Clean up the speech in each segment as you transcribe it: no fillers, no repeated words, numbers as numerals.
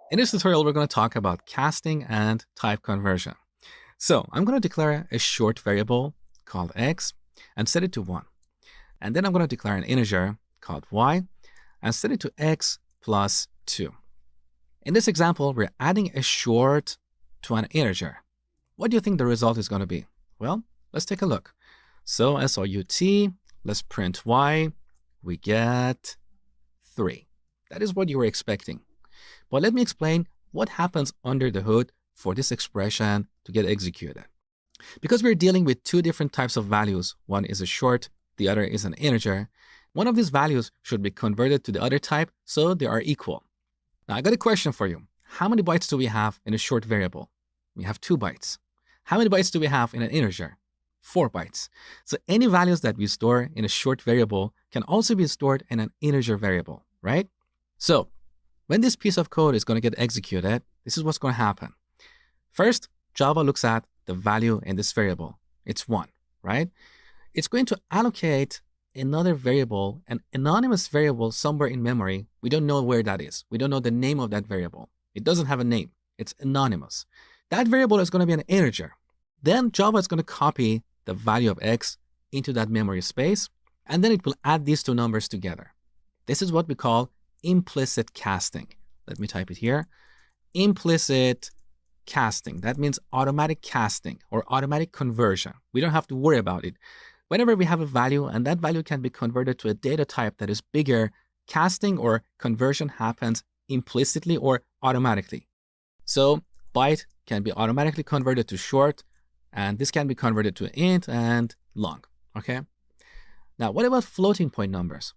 In this tutorial, we're going to talk about casting and type conversion. So I'm going to declare a short variable called x and set it to 1. And then I'm going to declare an integer called y and set it to x plus 2. In this example, we're adding a short to an integer. What do you think the result is going to be? Well, let's take a look. So SOUT, let's print y, we get 3. That is what you were expecting. But let me explain what happens under the hood for this expression to get executed. Because we're dealing with two different types of values, one is a short, the other is an integer, one of these values should be converted to the other type so they are equal. Now I got a question for you. How many bytes do we have in a short variable? We have 2 bytes. How many bytes do we have in an integer? 4 bytes. So any values that we store in a short variable can also be stored in an integer variable, right? So when this piece of code is going to get executed, this is what's going to happen. First, Java looks at the value in this variable. It's 1, right? It's going to allocate another variable, an anonymous variable somewhere in memory. We don't know where that is. We don't know the name of that variable. It doesn't have a name. It's anonymous. That variable is going to be an integer. Then Java is going to copy the value of x into that memory space, and then it will add these two numbers together. This is what we call implicit casting. Let me type it here. Implicit casting. That means automatic casting or automatic conversion. We don't have to worry about it. Whenever we have a value and that value can be converted to a data type that is bigger, casting or conversion happens implicitly or automatically. So byte can be automatically converted to short, and this can be converted to int and long. Okay. Now, what about floating point numbers?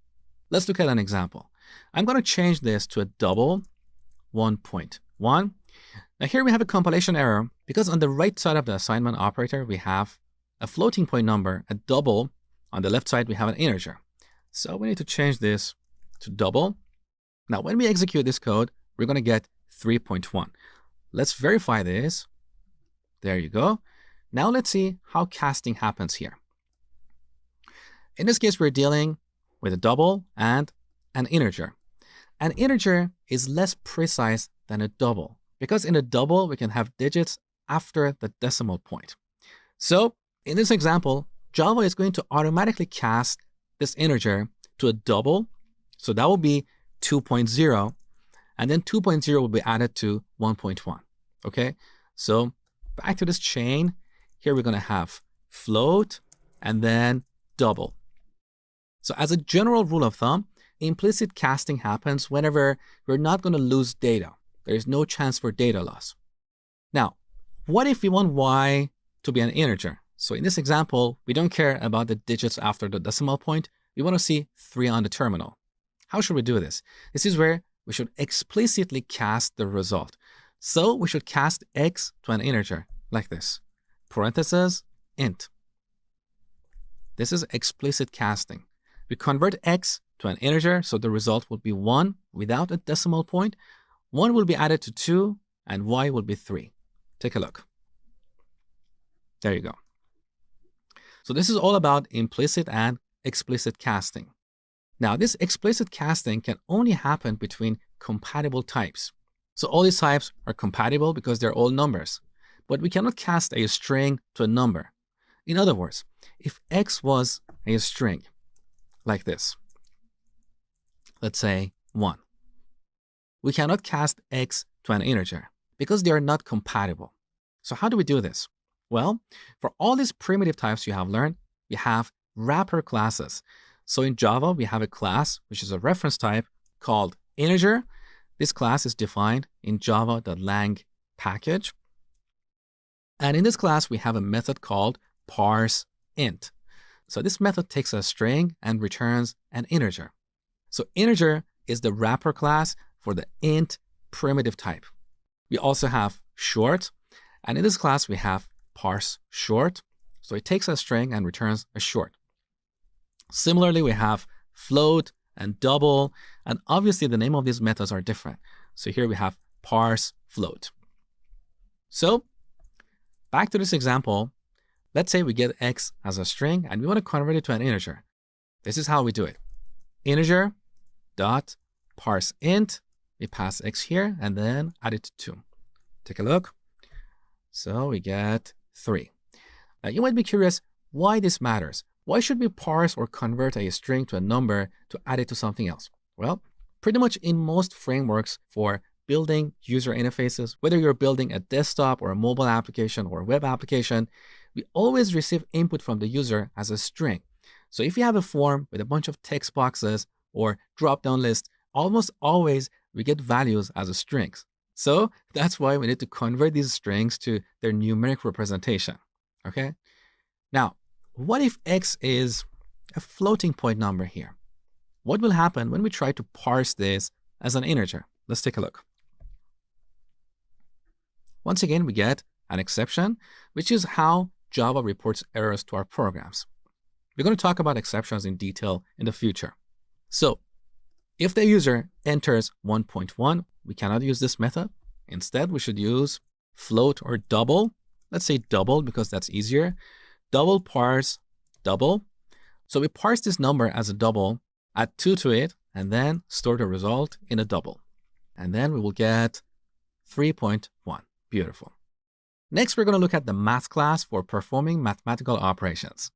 Let's look at an example. I'm going to change this to a double 1.1. Now here we have a compilation error because on the right side of the assignment operator, we have a floating point number, a double. On the left side, we have an integer. So we need to change this to double. Now, when we execute this code, we're going to get 3.1. Let's verify this. There you go. Now let's see how casting happens here. In this case, we're dealing with a double and an integer. An integer is less precise than a double because in a double, we can have digits after the decimal point. So in this example, Java is going to automatically cast this integer to a double. So that will be 2.0, and then 2.0 will be added to 1.1. Okay, so back to this chain. Here we're going to have float and then double. So as a general rule of thumb, implicit casting happens whenever we're not going to lose data. There is no chance for data loss. Now, what if we want y to be an integer? So in this example, we don't care about the digits after the decimal point. We want to see 3 on the terminal. How should we do this? This is where we should explicitly cast the result. So we should cast x to an integer like this. Parentheses, int. This is explicit casting. We convert x to an integer, so the result will be 1 without a decimal point. 1 will be added to 2, and y will be 3. Take a look. There you go. So this is all about implicit and explicit casting. Now, this explicit casting can only happen between compatible types. So all these types are compatible because they're all numbers. But we cannot cast a string to a number. In other words, if x was a string, like this, let's say 1, we cannot cast x to an integer because they are not compatible. So how do we do this? Well, for all these primitive types you have learned, we have wrapper classes. So in Java, we have a class, which is a reference type called integer. This class is defined in java.lang package. And in this class, we have a method called parseInt. So this method takes a string and returns an integer. So integer is the wrapper class for the int primitive type. We also have short, and in this class, we have parseShort. So it takes a string and returns a short. Similarly, we have float and double, and obviously the name of these methods are different. So here we have parseFloat. So back to this example, let's say we get x as a string and we want to convert it to an integer. This is how we do it. Integer dot parseInt we pass x here and then add it to 2. Take a look. So we get 3. Now you might be curious why this matters. Why should we parse or convert a string to a number to add it to something else? Well, pretty much in most frameworks for building user interfaces, whether you're building a desktop or a mobile application or a web application, we always receive input from the user as a string. So if you have a form with a bunch of text boxes or drop-down list, almost always we get values as strings. So that's why we need to convert these strings to their numeric representation. Okay? Now, what if x is a floating point number here? What will happen when we try to parse this as an integer? Let's take a look. Once again, we get an exception, which is how Java reports errors to our programs. We're going to talk about exceptions in detail in the future. So if the user enters 1.1, we cannot use this method. Instead, we should use float or double. Let's say double because that's easier. Double parse double. So we parse this number as a double, add 2 to it, and then store the result in a double. And then we will get 3.1. Beautiful. Next, we're going to look at the math class for performing mathematical operations.